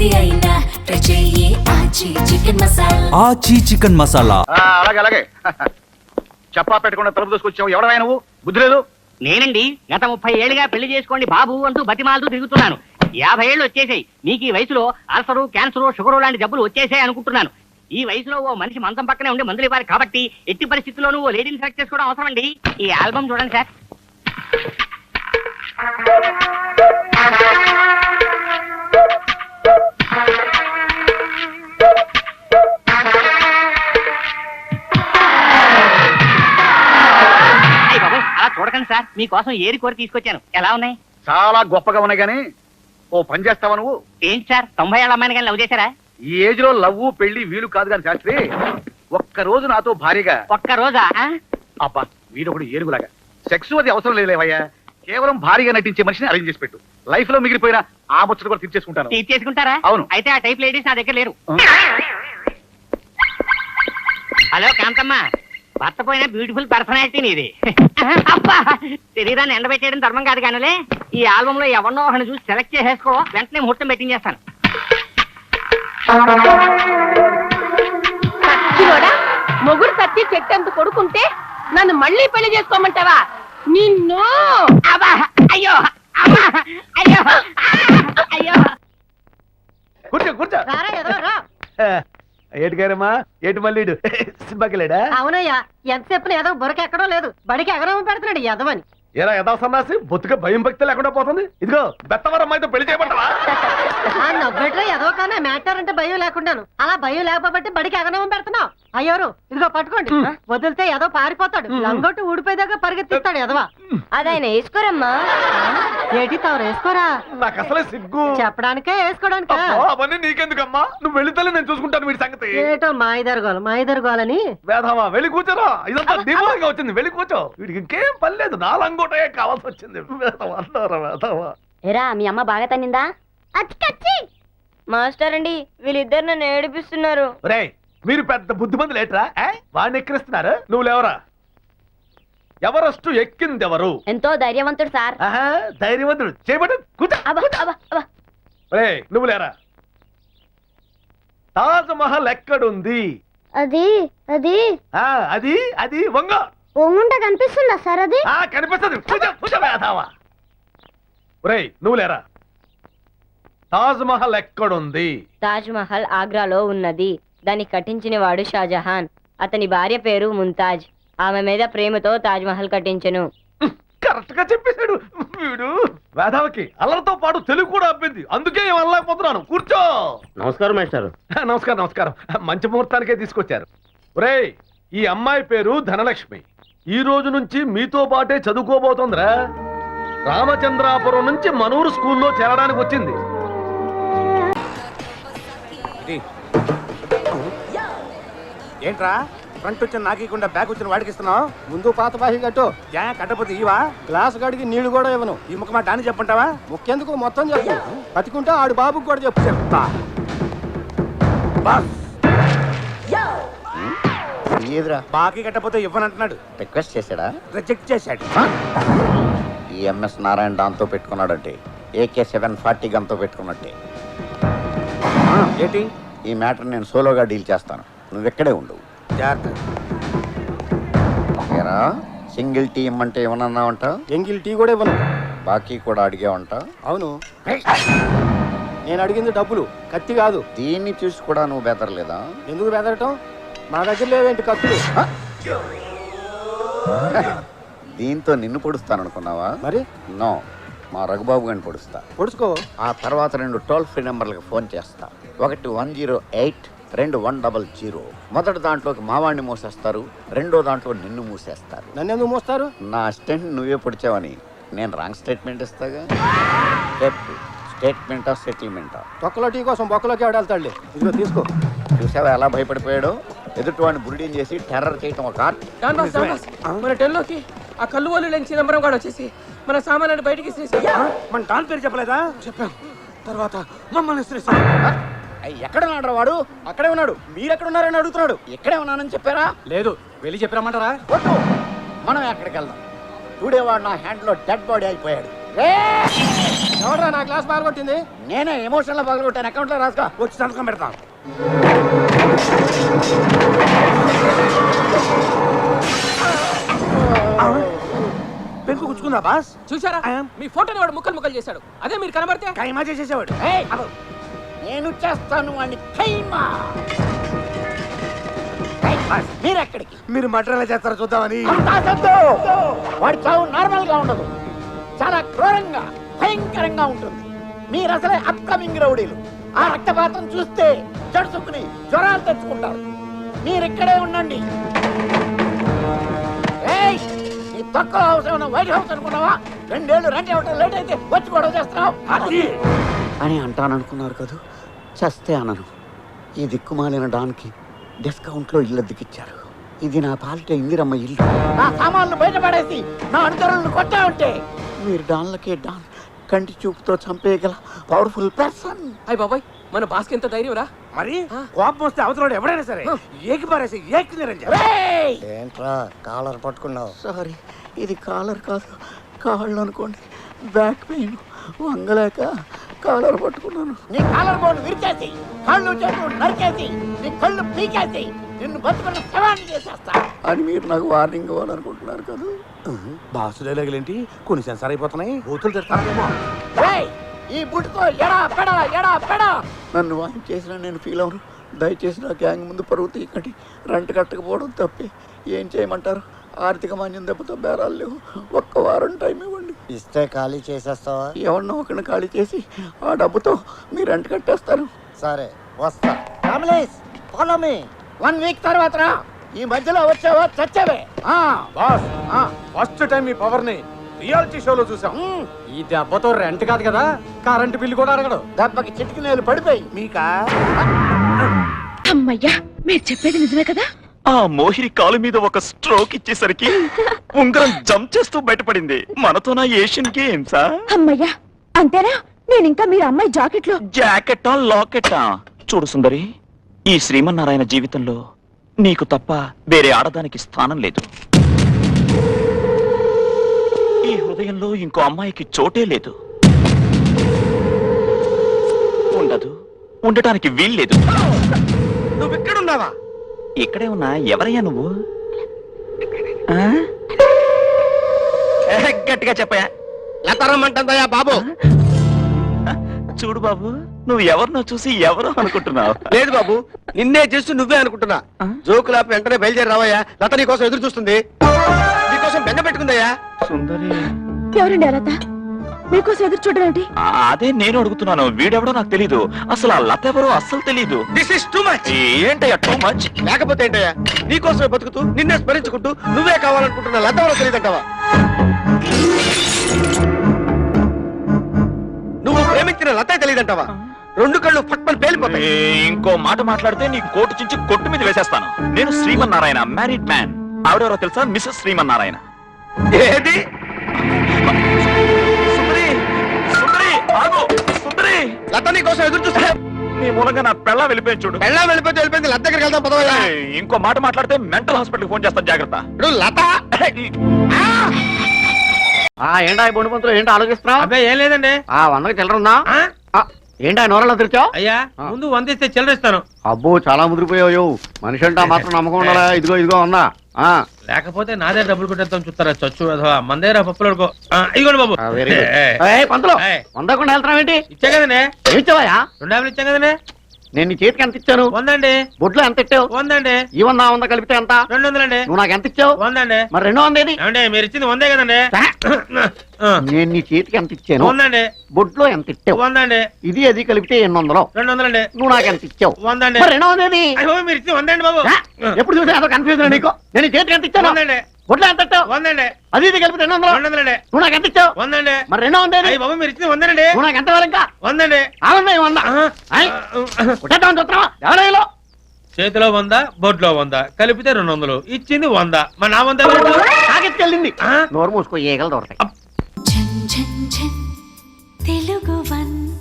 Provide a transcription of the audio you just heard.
ఏది అయినా ట్రై చెయ్యి ఆచి చికెన్ మసాలా. ఆచి చికెన్ మసాలా. అలాగే అలాగే చెప్పా పెట్టకుండా తలుపు దూసుకొచ్చావు. ఎవడవా నువ్వు? బుద్ధి లేదు. నేనండి గత 30 ఏళ్ళుగా పెళ్లి చేసుకోండి బాబు అంటూ బతిమాలతో తిరుగుతున్నాను. 50 ఏళ్ళు వచ్చేసాయి. మీకు ఈ వయసులో అల్సరు, క్యాన్సర్, షుగర్ లాంటి జబ్బులు వచ్చేసాయి అనుకుంటున్నాను. ఈ వయసులో ఓ మనిషి మంచం పక్కనే ఉండి మందులు ఇవ్వాలి కాబట్టి ఎట్టి పరిస్థితుల్లోనూ ఓ లేడీని సెలెక్ట్ చేసుకోవడం అవసరం అండి. ఈ ఆల్బమ్ చూడండి సార్. అలా చూడకండి సార్, మీకోసం ఏరి కోరి తీసుకొచ్చాను. ఎలా ఉన్నాయి? చాలా గొప్పగా ఉన్నాయి కానీ ఓ పని చేస్తావా నువ్వు? ఏంటి సార్ 90 ఏళ్ళ అమ్మాయిని కానీ లవ్ చేశారా? ఈ ఏజ్ లో లవ్వు పెళ్లి వీలు కాదు కానీ శాస్త్రి, ఒక్క రోజు నాతో భారీగా. ఒక్క రోజా? అబ్బా వీడొకడు ఏరుగులాగా. సెక్స్ అది అవసరం లేవయ్యా. కేవలం భారీగా నటించే మనిషిని అరేంజ్ చేసి పెట్టు. లైఫ్ లో మిగిలిపోయిన ఆ ముచ్చట కూడా తీర్చేసుకుంటాను. తీర్చేసుకుంటారా? అవును. అయితే ఆ టైప్ లేడీస్ నా దగ్గర లేరు. హలో కాంతమ్మ, భర్త పోయిన బ్యూటిఫుల్ పర్సనాలిటీ నీది. అబ్బా శరీరాన్ని ఎండబెట్టేయడం ధర్మం కాదు కానీ ఈ ఆల్బమ్ లో ఎవరినో ఒకరిని చూసి సెలెక్ట్ చేసేసుకో, వెంటనే ముహూర్తం పెట్టింగ్ చేస్తాను. మొగుడు సత్తి చెట్టంత కొడుకుంటే నన్ను మళ్ళీ పెళ్లి చేసుకోమంటావా? నిన్ను అయ్యో అమ్మా అయ్యో అయ్యో. కూర్చో కూర్చో. ఏటి గారమ్మా, ఏటి మళ్ళీ సినిమాకి లేడా? అవునయ్యా, ఎంతసేపు ఏదో బురకెక్కడో లేదు, బడికి ఎగరవం పెడుతున్నాడు ఎదవని. ఏరా యథా సన్నాసి, బొత్తుగా భయం భక్తి లేకుండా పోతుంది. ఇదిగో బెత్తవరం అమ్మాయితో పెళ్లి చేయమంటావా? నవ్వెట్రా ఏదో కానీ మ్యాటర్ అంటే భయం లేకుండాను. అలా భయం లేకపోతే బడికి ఎగరవం పెడుతున్నావు. అయ్యోరు ఇదిగో పట్టుకోండి, వదిలితే ఏదో పారిపోతాడు, లంగొట్టు ఊడిపోయేదాకా పరిగెత్తిస్తాడు ఎదవా. అదైనా వేసుకోరమ్మా. ఏటి తవరు వేసుకోరా? నాకు అసలే సిగ్గు చెప్పడానికే వేసుకోవడానికా? అవన్నీ నీకెందుకమ్మా, నువ్వు వెళితే నేను చూసుకుంటాను వీడి సంగతి. ఏటో మాయిదరుగోలని వేధమా వెళ్ళి కూర్చోరా. ఇదంతా దిమాగా వచ్చింది, వెళ్ళి కూర్చో. వీడికి ఇంకేం పని లేదు, నాలంగోటే కావాల్సి వచ్చింది. వేధమా ఎరా మీ అమ్మ బాగా తన్నిందా? మాస్టర్ అండి వీళ్ళిద్దరు నన్ను ఏడిపిస్తున్నారు. రేయ్ మీరు పెద్ద బుద్ధిమంతులు ఏట్రా, వాడిని ఎక్కిరిస్తున్నారు. నువ్వు లేవరా. ఎవరెస్ట్ ఎక్కింది ఎవరు? ఎంతో ధైర్యవంతుడు సార్. ధైర్యవంతుడు చేయబడి కూర్చో. రేయ్ నువ్వు లేరా. తాజ్ మహల్ ఎక్కడుంది? అది అది అది అది వంగ ఒంగుంట కనిపిస్తుందా సార్? అది కనిపిస్తుంది. రేయ్ నువ్వు లేరా. తాజ్ మహల్ ఎక్కడుంది? తాజ్ మహల్ ఆగ్రాలో ఉన్నది. దాన్ని కట్టించిన వాడు షాజహాన్. అతని భార్య పేరు ముంతాజ్. ఆమె మీద ప్రేమతో తాజ్ మహల్ కట్టించెను. కరెక్ట్ గా చెప్పేశాడు వీడు. వేదావకి అల్లరితో పాటు తెలుగు కూడా అబ్బింది, అందుకే వెళ్ళలేకపోతున్నాను. కూర్చో. నమస్కారం మేస్టారు. నమస్కారం నమస్కారం. మంచి ముహూర్తానికే తీసుకొచ్చారు. ఒరేయ్ ఈ అమ్మాయి పేరు ధనలక్ష్మి. ఈ రోజు నుంచి మీతో పాటే చదువుకోబోతోందిరా. రామచంద్రాపురం నుంచి మనూరు స్కూల్లో చేరడానికి వచ్చింది. ఏంట్రా ఫ్రంట్ వచ్చిన నాకీకుండా బ్యాక్ వచ్చిన వాడికి ఇస్తున్నావు? ముందు పాత బాహి కట్టు. కట్టపోతే ఇవా గ్లాస్ గడికి నీళ్లు కూడా ఇవ్వను. ఈ ముఖ మాట అని చెప్పంటావా? ముఖ్యందుకు మొత్తం చెప్పు. బతికుంటే ఆడు బాబుకి కూడా చెప్పు. చెప్తా. బాకీ కట్టపోతే ఇవ్వనంటున్నాడు. రిక్వెస్ట్ చేశాడా? రిజెక్ట్ చేశాడు. ఈ ఎంఎస్ నారాయణ దాంతో పెట్టుకున్నాడంటే AK-740 గన్తో పెట్టుకున్నట్టే. ఏంటి? ఈ మ్యాటర్ నేను సోలోగా డీల్ చేస్తాను, నువ్వు ఎక్కడే ఉండు. సింగిల్ టీ ఇమ్మంటే ఏమన్నావంట? ఎంగిల్ టీ కూడా ఇవ్వను. బాకీ కూడా అడిగావంట? అవును. నేను అడిగింది డబ్బులు, కత్తి కాదు. దీన్ని చూసి కూడా నువ్వు బెదరలేదా? ఎందుకు బెదరటం? మా దగ్గర లేవేంటి కత్తులు? దీంతో నిన్ను పొడుస్తాననుకున్నావా? మరి నో, మా రఘుబాబు గారిని పొడుస్తా. పొడుచుకో. ఆ తర్వాత 2 టోల్ ఫ్రీ నెంబర్లకు ఫోన్ చేస్తా. ఒకటి 108, 2 100. మొదటి దాంట్లోకి మావాణ్ణి మూసేస్తారు, రెండో దాంట్లో నిన్ను మూసేస్తారు. నన్ను ఎందుకు మూస్తారు? నా అసిస్టెంట్ నువ్వే పొడిచావని నేను రాంగ్ స్టేట్మెంట్ ఇస్తాగా. స్టేట్మెంటా సెటిల్మెంటా? తొక్కలో టీ కోసం బొక్కలోకి ఆడేళ్తాడులే. ఇదిగో తీసుకో. చూసావా ఎలా భయపడిపోయాడు? ఎదుటివాడిని బురిడీని చేసి టెర్రర్ చేయటం ఒక ఆర్ట్. మన టెల్లోకి ఆ కళ్ళు వాళ్ళు లేని చిదంబరం కూడా వచ్చేసి మన సామాన్యుడు బయటికి మన డాన్ పేరు చెప్పలేదా? చెప్పాం. తర్వాత మమ్మల్ని ఎక్కడ ఉన్నాడు వాడు? అక్కడే ఉన్నాడు. మీరెక్కడ ఉన్నారని అడుగుతున్నాడు. ఎక్కడే ఉన్నానని చెప్పారా? లేదు. వెళ్ళి చెప్పామంటారా? వద్దు, మనం ఎక్కడికి వెళ్దాం. టుడే వాడు నా హ్యాండ్ లో డెడ్ బాడీ అయిపోయాడు. ఎవడరా నా గ్లాస్ పాల్గొట్టింది? నేనే ఎమోషన్ లో పగలగొట్టాను. అకౌంట్ లో రాసుకో. వచ్చి సంతకం పెడతాం. పెంకు గుచ్చుకుందా బాస్? చూసారా మీ ఫోటోని వాడు ముక్కలు ముక్కలు చేశాడు. అదే మీరు కనబడితే కైమా చేసేసేవాడు. ఏయ్, నేను చేస్తాను వాడిని ఖైమా. ఏయ్, బాస్, మీరెక్కడికి? మీరు మటర్ ఎలా చేస్తారో చూద్దామని. అంతా సద్దు. వాడి చావు నార్మల్ గా ఉండదు, చాలా క్రూరంగా భయంకరంగా ఉంటుంది. మీరు అసలే అప్కమింగ్ రౌడీలు. ఆ రక్తపాతం చూస్తే జడుసుకుని జ్వరాలు తెచ్చుకుంటారు. మీరిక్కడే ఉండండి. ఏయ్, నీ తక్కువ హౌస్ ఏమన్నా వైట్ హౌస్ అనుకున్నావా? 2 ఏళ్ళు రెంట్ ఇవ్వటం లేట్ అయితే వచ్చి గొడవ చేస్తున్నావు అని అంటాననుకున్నారు కదా. చస్తే అనను. ఈ దిక్కుమాలిన డాన్కి డిస్కౌంట్లో ఇల్లు దిగిచ్చారు. ఇది నా పాలిట ఇందిరమ్మ ఇల్లు. నా సామాన్లు బయటపడేసి నా అనుచరులను కొట్టా ఉంటే మీరు డాన్లకే డాన్ కంటి చూపుతో చంపేయగల పవర్ఫుల్ పర్సన్. అయ్య బాబాయ్, మన బాస్కి ఎంత ధైర్యం రా. మరి కోపం వస్తే అవతల ఎవడైనా సరే ఏకి పారేసి ఏకి నిరంజన్. ఏంట్రా కాలర్ పట్టుకున్నావు? సారీ, ఇది కాలర్ కాదు, కాళ్ళు అనుకోండి. బ్యాక్ పెయిన్ వంగలేక కాలర్ పట్టుకున్నాను. నీ కాలర్ బోన్ విరిచేసి కాళ్ళు చేతులు నరికేసి నీ కళ్ళు పీకేసి నిన్ను బతుకున్న శవాన్ని చేసేస్తా అని మీరు నాకు వార్నింగ్ ఇవ్వాలనుకుంటున్నారు కదా. బాసు డైలాగులేంటి కొన్ని సెన్సార్ అయిపోతున్నాయి. బూతులు తిడతారేమో. ఈ బుట్టుతో ఎడా పెడా నన్ను వాయిన్ చేసినా నేను ఫీల్ అవను. దయచేసి నా గ్యాంగ్ ముందు పరువు తీయకండి. రెంట్ కట్టకపోవడం తప్పే. ఏం చేయమంటారు? ఆర్థిక మాన్యం దెబ్బతో బేరాలు లేవు. 1 వారం టైం ఇవ్వండి. ఇస్తే ఖాళీ చేసేస్తావా? ఎవరినో ఒకరిని ఖాళీ చేసి ఆ డబ్బుతో మీరు రెంట్ కట్టేస్తారు. సరే వస్తా. Families follow me. 1 వీక్ తర్వాత రా. ఈ మధ్యలో వచ్చావా చచ్చావే. బాస్ ఫస్ట్ టైం ఈ పవర్ ని రియాలిటీ షోలో చూసాం. ఈ దెబ్బతో రెంట్ కాదు కదా, కరెంట్ బిల్లు కూడా అడగడు. దెబ్బకి చిటికి నేలు పడిపోయి మీకా? అమ్మయ్యా, మీరు చెప్పేది నిజమే కదా? ఆ మోహిని కాలు మీద ఒక స్ట్రోక్ ఇచ్చేసరికి ఉంగరం జంప్ చేస్తూ బయటపడింది. మనతోనా ఏషియన్ గేమ్సా? అమ్మయ్యా, అంతేనా? నేను ఇంకా మీరు అమ్మాయి జాకెట్లో జాకెట్టా లాకెట్టా? చూడు సుందరి, ఈ శ్రీమన్నారాయణ జీవితంలో నీకు తప్ప వేరే ఆడదానికి స్థానం లేదు. ఈ హృదయంలో ఇంకో అమ్మాయికి చోటే లేదు, ఉండదు, ఉండటానికి వీల్లేదు. నువ్వు ఇక్కడున్నావా? ఇక్కడే ఉన్నా. ఎవరయ్యా నువ్వు? గట్టిగా చెప్పయా. లతరమ్మంటుందయ్యా బాబు. చూడు బాబు, నువ్వు ఎవరినో చూసి ఎవరో అనుకుంటున్నావు. లేదు బాబు, నిన్నే చేస్తూ నువ్వే అనుకుంటున్నా. జోకులాపి వెంటనే బయలుదేరి రావయ్యా. లత నీ కోసం ఎదురు చూస్తుంది. నీకోసం బెంగ పెట్టుకుందయ్యా. సుందరి ఎవరండి లత? మీకోసం ఎదురు చూడడం ఏంటి? అదే నేను అడుగుతున్నాను. వీడెవడో నాకు తెలీదు. అసలు ఆ లత ఎవరో అస్సలు తెలీదు. This is too much. ఏంటయ్యా టూ మచ్? లేకపోతే ఏంటయ్యా, నీకోసమే బతుకుతూ నిన్నే స్మరించుకుంటూ నువ్వే కావాలనుకుంటున్నా లత ఎవరో తెలియదంటావా? నువ్వు ప్రేమించిన లతే తెలియదంటావా? 2 కళ్ళు పట్టుకొని పేలిపోతాయి. ఇంకో మాట మాట్లాడితే నీ కోటు చించి కొట్టు మీద వేసేస్తాను. నేను శ్రీమన్నారాయణ, మ్యారీడ్ మ్యాన్. ఆవిడెవరో తెలుసా? మిస్సెస్ శ్రీమన్నారాయణ. ఏది? సుందరి, సుందరి, ఆగు. సుందరి, లత నీ కోసం ఎదురు చూస్తా. నీ మూలంగా నా పెళ్ళ వెళ్ళిపోయింది చూడు. పెళ్ళా వెళ్ళిపోతే వెళ్ళిపోయింది. లత దగ్గరికి వెళ్దాం పదవయ్యా. ఇంకో మాట మాట్లాడితే మెంటల్ హాస్పిటల్ ఫోన్ చేస్తాను, జాగ్రత్త. ఇప్పుడు లత ఏంటా బొండు పంతులు ఏంటో ఆలోచిస్తున్నావు? అబ్బాయి ఏం లేదండి. 100కి చిల్లర ఉందా? ఏంటా నోరలో తెరిచావు? అయ్యా ముందు 100 ఇస్తే చిల్లర ఇస్తాను. అబ్బో చాలా ముదిరిపోయావు. మనిషి అంటే మాత్రం నమ్మకం ఉండాలా? ఇదిగో ఉందా? లేకపోతే నాదే డబ్బులు కొట్టేద్దాం చూస్తారా చచ్చు అథవా మందేరా పప్పులు అడుకో. ఇదిగోండి బాబు. పంతులు 100 కుండా వెళ్తున్నావేంటి? ఇచ్చా కదండి. ఏమిచ్చావా? 2 యాభలు ఇచ్చాం కదండి. నేను నీ చేతికి ఎంత ఇచ్చాను? 100 అండి. బొడ్లో ఎంత ఇచ్చావు? 100 అండి. ఈ 100 కలిపితే ఎంత? 200 అండి. నువ్వు నాకు ఎంత ఇచ్చావు? 100 అండి. మరి 200 ఏది? ఏమండి మీరు ఇచ్చింది 100 కదండి. నేను నీ చేతికి ఎంత ఇచ్చాను? 100 అండి. బొడ్లో ఎంత ఇచ్చావు? 100 అండి. ఇది అది కలిపితే 800. 200 అండి. నువ్వు నాకు ఎంత ఇచ్చావు? 100 అండి. మరి 200 ఏది? మీరు ఇచ్చింది 100 అండి బాబు. ఎప్పుడు చూసా అదో కన్ఫ్యూజన్ నీకు. నేను నీ చేతికి ఎంత ఇచ్చాను? 100 అండి. బొడ్లో ఎంత ఇచ్చావు? 100 అండి. అది ఇది కలిపితే 200. 200 అండి. నువ్వు నాకు ఎంత ఇచ్చావు? 100 అండి. మరి 200 ఏది? బాబు మీరు ఇచ్చింది 100 అండి. నువ్వు నాకు ఎంత ఇవ్వాలి ఇంకా? 100 అండి. ఆనందం 100. కొట్టేద్దామని చూస్తున్నావా? ఎవరైనా చేతిలో 100 బొడ్లో 100 కలిపితే 200. ఇచ్చింది 100. మరి నా 100 తాగెత్తుకెళ్ళింది. నోరు మూసుకో, ఏగలు దొరతాయి. ఝన్ ఝన్ ఝన్ తెలుగు 100